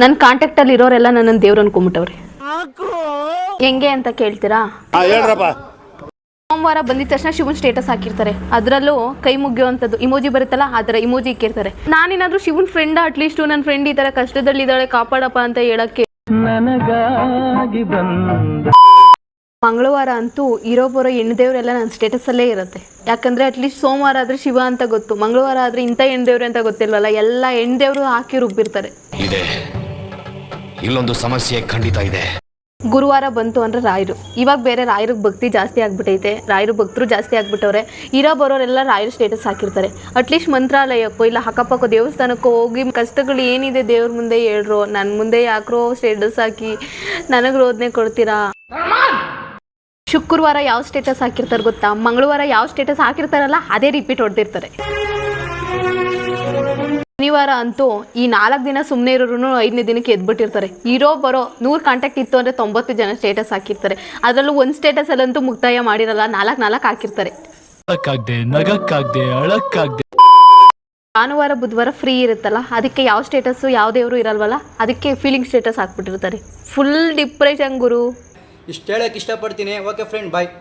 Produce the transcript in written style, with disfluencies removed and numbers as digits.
ನನ್ನ ಕಾಂಟ್ಯಾಕ್ಟ್ ಅಲ್ಲಿ ಇರೋರೆಲ್ಲ ನನ್ನ ದೇವ್ರು ಅನ್ಕೊಂಡ್ಬಿಟ್ಟವ್ರೆ. ಹೆಂಗೆ ಅಂತ ಕೇಳ್ತೀರಾ? ಸೋಮವಾರ ಬಂದಿದ ತಕ್ಷಣ ಶಿವನ್ ಸ್ಟೇಟಸ್ ಹಾಕಿರ್ತಾರೆ, ಅದರಲ್ಲೂ ಕೈ ಮುಗಿಯುವಂಥದ್ದು ಇಮೋಜಿ ಬರುತ್ತಲ್ಲ, ಆ ಥರ ಇಮೋಜಿ ಇಕ್ಕಿರ್ತಾರೆ. ನಾನೇನಾದ್ರೂ ಶಿವನ್ ಫ್ರೆಂಡ್, ಅಟ್ಲೀಸ್ಟ್ ನನ್ನ ಫ್ರೆಂಡ್ ಈ ಥರ ಕಷ್ಟದಲ್ಲಿದ್ದಾಳೆ ಕಾಪಾಡಪ್ಪ ಅಂತ ಹೇಳಕ್ಕೆ. ಮಂಗಳವಾರ ಅಂತೂ ಇರೋ ಬರೋ ಹೆಣ್ಣು ದೇವರೆಲ್ಲ ನನ್ನ ಸ್ಟೇಟಸಲ್ಲೇ ಇರುತ್ತೆ. ಯಾಕಂದರೆ ಅಟ್ಲೀಸ್ಟ್ ಸೋಮವಾರ ಆದರೆ ಶಿವ ಅಂತ ಗೊತ್ತು, ಮಂಗಳವಾರ ಆದರೆ ಇಂಥ ಹೆಣ್ಣು ದೇವ್ರೆ ಅಂತ ಗೊತ್ತಿಲ್ವಲ್ಲ, ಎಲ್ಲ ಹೆಣ್ಣು ದೇವರು ಹಾಕಿ ರುಬ್ಬಿರ್ತಾರೆ. ಇಲ್ಲೊಂದು ಸಮಸ್ಯೆ ಖಂಡಿತ ಇದೆ. ಗುರುವಾರ ಬಂತು ಅಂದರೆ ರಾಯರು. ಇವಾಗ ಬೇರೆ ರಾಯರಿಗೆ ಭಕ್ತಿ ಜಾಸ್ತಿ ಆಗ್ಬಿಟ್ಟೈತೆ, ರಾಯರು ಭಕ್ತರು ಜಾಸ್ತಿ ಆಗ್ಬಿಟ್ಟವ್ರೆ. ಇರೋ ಬರೋರೆಲ್ಲ ರಾಯರು ಸ್ಟೇಟಸ್ ಹಾಕಿರ್ತಾರೆ. ಅಟ್ಲೀಸ್ಟ್ ಮಂತ್ರಾಲಯಕ್ಕೋ ಇಲ್ಲ ಅಕ್ಕಪಕ್ಕ ದೇವಸ್ಥಾನಕ್ಕೋ ಹೋಗಿ ಕಷ್ಟಗಳು ಏನಿದೆ ದೇವ್ರ ಮುಂದೆ ಹೇಳ್ರೋ, ನನ್ನ ಮುಂದೆ ಯಾಕ್ರೋ ಸ್ಟೇಟಸ್ ಹಾಕಿ ನನಗೆ ರೋದನೆ ಕೊಡ್ತೀರಾ. ಶುಕ್ರವಾರ ಯಾವ ಸ್ಟೇಟಸ್ ಹಾಕಿರ್ತಾರೆ ಗೊತ್ತಾ? ಮಂಗಳವಾರ ಯಾವ ಸ್ಟೇಟಸ್ ಹಾಕಿರ್ತಾರಲ್ಲ ಅದೇ ರಿಪೀಟ್ ಹೊಡೆದಿರ್ತಾರೆ. ಶನಿವಾರ ಅಂತೂ ಈ 4 ದಿನ ಸುಮ್ಮನೆ ಇರೋರು 5ನೇ ದಿನಕ್ಕೆ ಎದ್ಬಿಟ್ಟಿರ್ತಾರೆ. ಇರೋ ಬರೋ 100 ಕಾಂಟ್ಯಾಕ್ಟ್ ಇತ್ತು ಅಂದರೆ 90 ಜನ ಸ್ಟೇಟಸ್ ಹಾಕಿರ್ತಾರೆ. ಅದರಲ್ಲೂ ಒಂದು ಸ್ಟೇಟಸಲ್ಲಂತೂ ಮುಕ್ತಾಯ ಮಾಡಿರಲ್ಲ, 4 ಹಾಕಿರ್ತಾರೆ. ಭಾನುವಾರ ಬುಧವಾರ ಫ್ರೀ ಇರುತ್ತಲ್ಲ, ಅದಕ್ಕೆ ಯಾವ ಸ್ಟೇಟಸ್ಸು ಯಾವ ದೇವರು ಇರಲ್ವಲ್ಲ, ಅದಕ್ಕೆ ಫೀಲಿಂಗ್ ಸ್ಟೇಟಸ್ ಹಾಕ್ಬಿಟ್ಟಿರ್ತಾರೆ. ಫುಲ್ ಡಿಪ್ರೆಷನ್ ಗುರು. ಇಷ್ಟು ಹೇಳಕ್ಕೆ ಇಷ್ಟಪಡ್ತೀನಿ. ಓಕೆ ಫ್ರೆಂಡ್, ಬಾಯ್.